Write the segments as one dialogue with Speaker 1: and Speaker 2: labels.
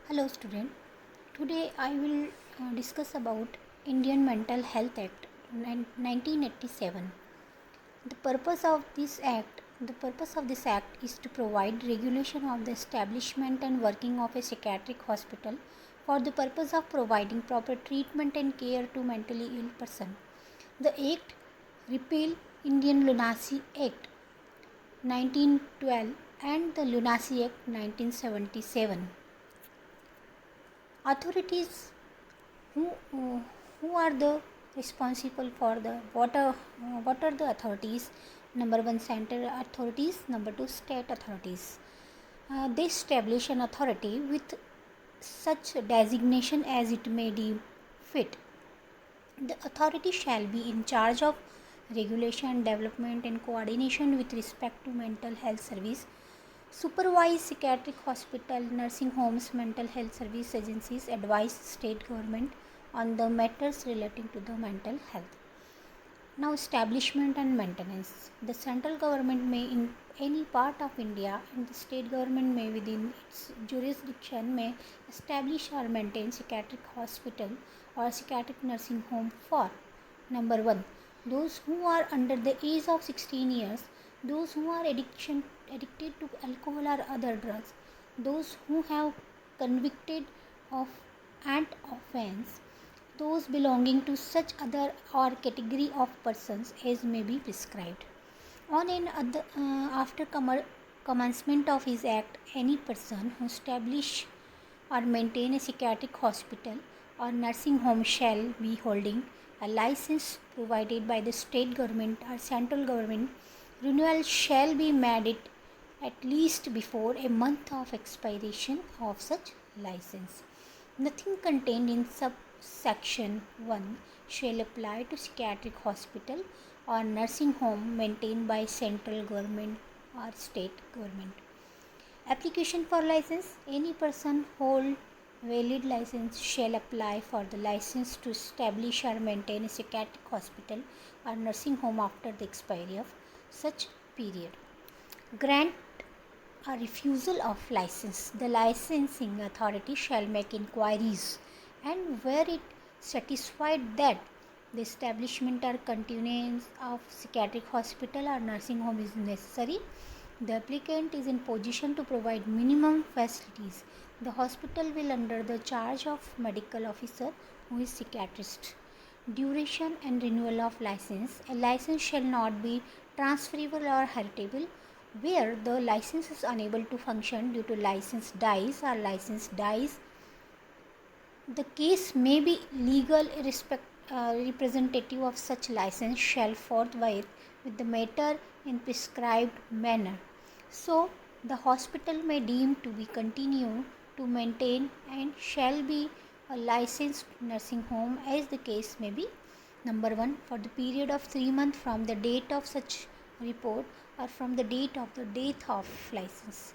Speaker 1: Hello student. Today I will discuss about Indian Mental Health Act 1987. The purpose of this act is to provide regulation of the establishment and working of a psychiatric hospital for the purpose of providing proper treatment and care to mentally ill person. The act repealed Indian Lunacy Act 1912 and the Lunacy Act 1977. Authorities who are the responsible for the what are the authorities? Number one, central authorities. Number two, state authorities. They establish an authority with such designation as it may deem fit. The authority shall be in charge of regulation, development and coordination with respect to mental health service, supervise psychiatric hospital, nursing homes, mental health service agencies, advise state government on the matters relating to the mental health. Now, establishment and maintenance. The central government may in any part of India and the state government may within its jurisdiction may establish or maintain psychiatric hospital or psychiatric nursing home for number 1, those who are under the age of 16 years, those who are addicted to alcohol or other drugs, those who have convicted of an offense, those belonging to such other or category of persons as may be prescribed. After commencement of his act, any person who establish or maintain a psychiatric hospital or nursing home shall be holding a license provided by the state government or central government. Renewal shall be made at least before a month of expiration of such license. Nothing contained in subsection 1 shall apply to psychiatric hospital or nursing home maintained by central government or state government. Application for license. Any person hold valid license shall apply for the license to establish or maintain a psychiatric hospital or nursing home after the expiry of such period. Grant a refusal of license. The licensing authority shall make inquiries, and where it satisfied that the establishment or continuance of psychiatric hospital or nursing home is necessary, the applicant is in position to provide minimum facilities. The hospital will under the charge of medical officer who is psychiatrist. Duration and renewal of license. A license shall not be transferable or heritable where the license is unable to function due to license dies or license dies. The case may be legal representative of such license shall forthwith with the matter in prescribed manner. So, the hospital may deem to be continue to maintain and shall be a licensed nursing home as the case may be. Number 1, for the period of 3 months from the date of such report or from the date of the death of license.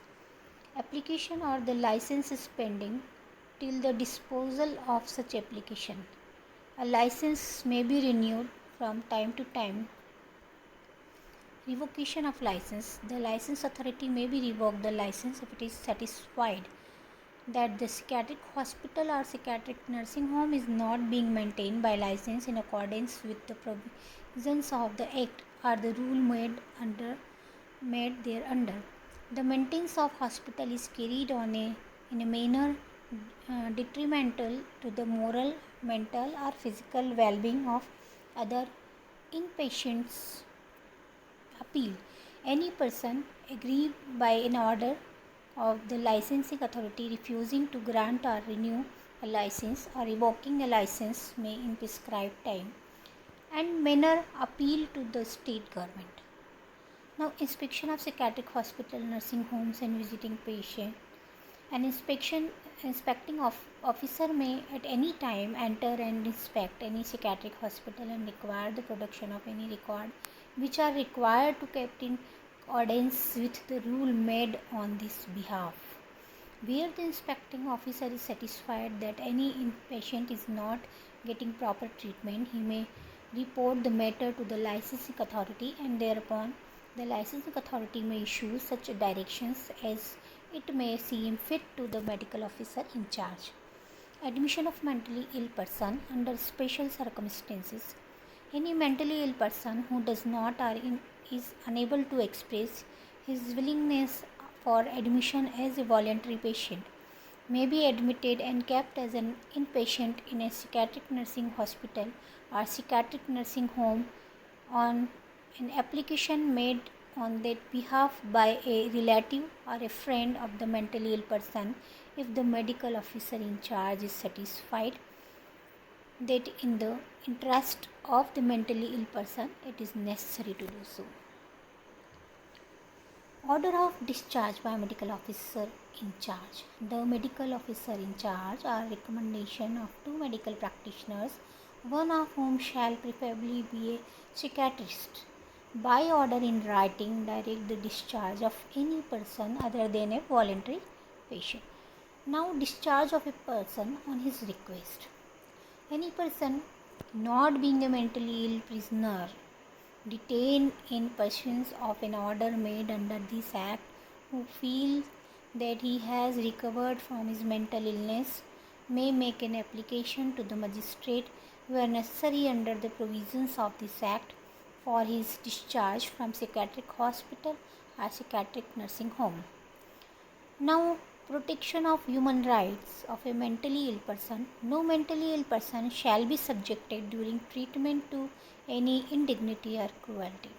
Speaker 1: Application or the license is pending till the disposal of such application. A license may be renewed from time to time. Revocation of license. The license authority may be revoked the license if it is satisfied that the psychiatric hospital or psychiatric nursing home is not being maintained by license in accordance with the provisions of the act or the rule made thereunder. The maintenance of hospital is carried on in a manner detrimental to the moral, mental or physical well-being of other inpatients. Appeal. Any person aggrieved by an order of the licensing authority refusing to grant or renew a license or revoking a license may in prescribed time and manner appeal to the state government. Now, inspection of psychiatric hospital, nursing homes and visiting patient. An inspecting officer may at any time enter and inspect any psychiatric hospital and require the production of any record which are required to kept in accordance with the rule made on this behalf. Where the inspecting officer is satisfied that any inpatient is not getting proper treatment, he may report the matter to the licensing authority and thereupon the licensing authority may issue such directions as it may seem fit to the medical officer in charge. Admission of mentally ill person under special circumstances. Any mentally ill person who does not or is unable to express his willingness for admission as a voluntary patient may be admitted and kept as an inpatient in a psychiatric nursing hospital or psychiatric nursing home on an application made on their behalf by a relative or a friend of the mentally ill person if the medical officer in charge is satisfied that in the interest of the mentally ill person it is necessary to do so. Order of discharge by medical officer in charge. The medical officer in charge or recommendation of two medical practitioners, one of whom shall preferably be a psychiatrist, by order in writing direct the discharge of any person other than a voluntary patient. Now, discharge of a person on his request. Any person not being a mentally ill prisoner detained in pursuance of an order made under this act who feels that he has recovered from his mental illness may make an application to the magistrate where necessary under the provisions of this act for his discharge from psychiatric hospital or psychiatric nursing home. Now, protection of human rights of a mentally ill person. No mentally ill person shall be subjected during treatment to any indignity or cruelty.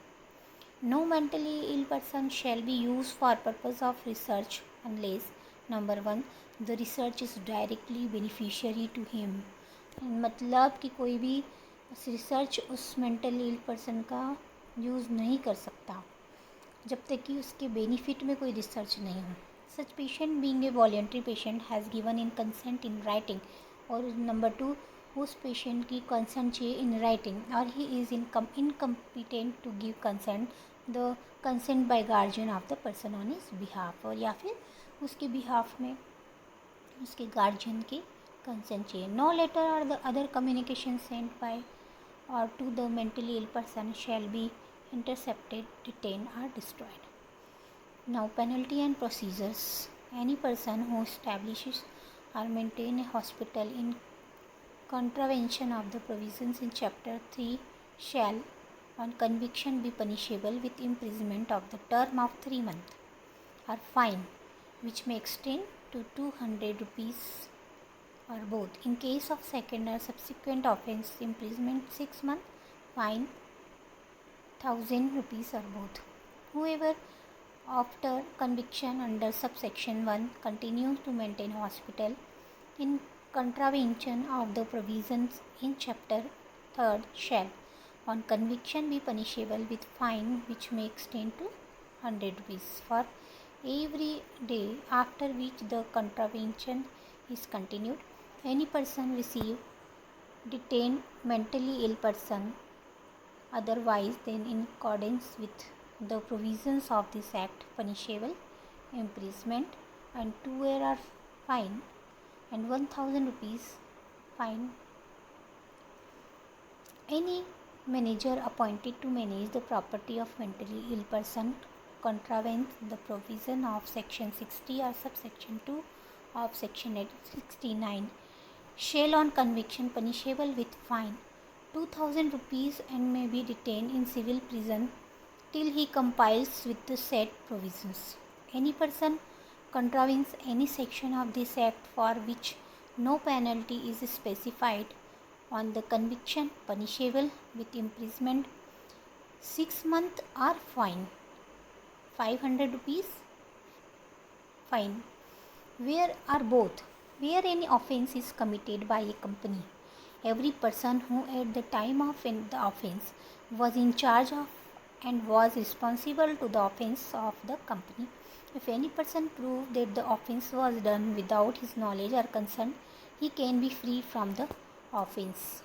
Speaker 1: No mentally ill person shall be used for purpose of research unless number 1 the research is directly beneficiary to him. मतलब कि कोई भी research उस mentally ill person का use नहीं कर सकता जब तक कि उसके बेनिफिट में कोई रिसर्च नहीं हो. Such patient being a voluntary patient has given in consent in writing. और नंबर 2 उस पेशेंट की कंसेंट चाहिए इन राइटिंग और he is incompetent to give consent the consent by guardian of the person on his behalf. और या फिर उसके बिहाफ में उसके गार्जियन की कंसेंट चाहिए. No letter or the other communication sent by or to the mentally ill person shall be intercepted, detained or destroyed. Now, penalty and procedures. Any person who establishes or maintains a hospital in contravention of the provisions in Chapter 3 shall, on conviction, be punishable with imprisonment of the term of 3 months or fine, which may extend to 200 rupees or both. In case of second or subsequent offence, imprisonment 6 months, fine 1000 rupees or both. Whoever after conviction under subsection 1 continues to maintain hospital in contravention of the provisions in chapter 3 shall on conviction be punishable with fine which may extend to 100 rupees for every day after which the contravention is continued. Any person receive detained mentally ill person otherwise than in accordance with the provisions of this act punishable imprisonment and 2 years or fine and 1000 rupees fine. Any manager appointed to manage the property of mentally ill person contravenes the provision of section 60 or subsection 2 of section 69 shall on conviction punishable with fine 2000 rupees and may be detained in civil prison till he complies with the said provisions. Any person contravenes any section of this act for which no penalty is specified on the conviction punishable with imprisonment 6 months or fine 500 rupees fine where are both. Where any offence is committed by a company, every person who at the time of the offence was in charge of and was responsible to the offence of the company. If any person prove that the offence was done without his knowledge or consent, he can be free from the offence.